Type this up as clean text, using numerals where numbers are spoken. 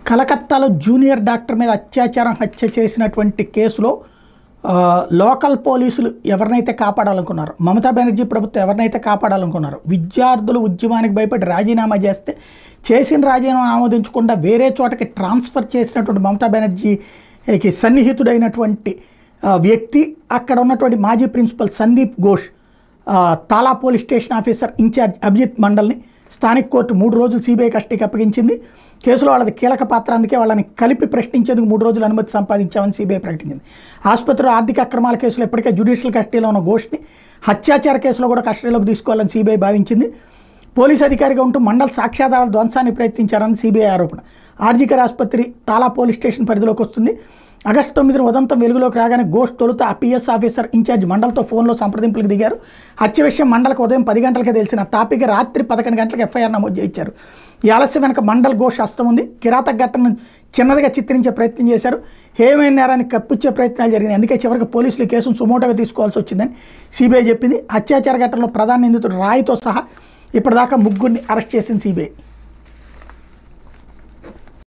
కలకత్తాలో junior doctor మీద అత్యాచారం హత్య చేసినటువంటి కేసులో లోకల్ పోలీసులు ఎవరినైతే కాపాడాలనుకున్నారో, మమతా బెనర్జీ ప్రభుత్వం ఎవరినైతే కాపాడాలనుకున్నారో, విద్యార్థులు ఉద్యమానికి భయపడి రాజీనామా చేస్తే చేసిన రాజీనామా ఆమోదించకుండా వేరే చోటకి ట్రాన్స్ఫర్ చేసినటువంటి మమతా బెనర్జీకి సన్నిహితుడైనటువంటి వ్యక్తి, అక్కడ ఉన్నటువంటి మాజీ principal Sandip Ghosh, Tala police station officer in charge Abhijit మండల్ని స్థానిక కోర్టు 3 రోజులు సిబిఐ కస్టడీకి అప్పగించింది. కేసులో వాళ్ళది కీలక పాత్ర, అందుకే వాళ్ళని కలిపి ప్రశ్నించేందుకు 3 రోజులు అనుమతి సంపాదించామని సిబిఐ ప్రకటించింది. ఆసుపత్రిలో ఆర్థిక అక్రమాల కేసులో ఇప్పటికే జ్యుడిషియల్ కస్టడీలో ఉన్న ఘోష్ని హత్యాచార కేసులో కూడా కస్టడీలోకి తీసుకోవాలని సిబిఐ భావించింది. పోలీసు అధికారిగా ఉంటూ మండల్ సాక్ష్యాధారాల ధ్వంసాన్ని ప్రయత్నించారని సిబిఐ ఆరోపణ. ఆర్జికర్ ఆసుపత్రి తాలా పోలీస్ స్టేషన్ పరిధిలోకి వస్తుంది. ఆగస్టు 9న ఉదంతం వెలుగులోకి రాగానే ఘోష్ తొలుత ఆ పిఎస్ ఆఫీసర్ ఇన్ఛార్జ్ మండల్తో ఫోన్లో సంప్రదింపులకు దిగారు. హత్య విషయం మండలకు ఉదయం 10 గంటలకే తెలిసిన తాపిగా రాత్రి 11 గంటలకు ఎఫ్ఐఆర్ నమోదు చేయించారు. ఈ ఆలస్యం వెనక మండల్ ఘోష్ హస్తం ఉంది. కిరాతక ఘటనను చిన్నదిగా చిత్రించే ప్రయత్నం చేశారు. హేమైన నేరాన్ని కప్పిచ్చే ప్రయత్నాలు జరిగినాయి. అందుకే చివరికి పోలీసులు కేసును సుమోటోగా తీసుకోవాల్సి వచ్చిందని సిబిఐ చెప్పింది. అత్యాచార ఘటనలో ప్రధాన నిందితుడు రాయ్తో సహా ఇప్పటిదాకా 3 అరెస్ట్ చేసింది సిబిఐ.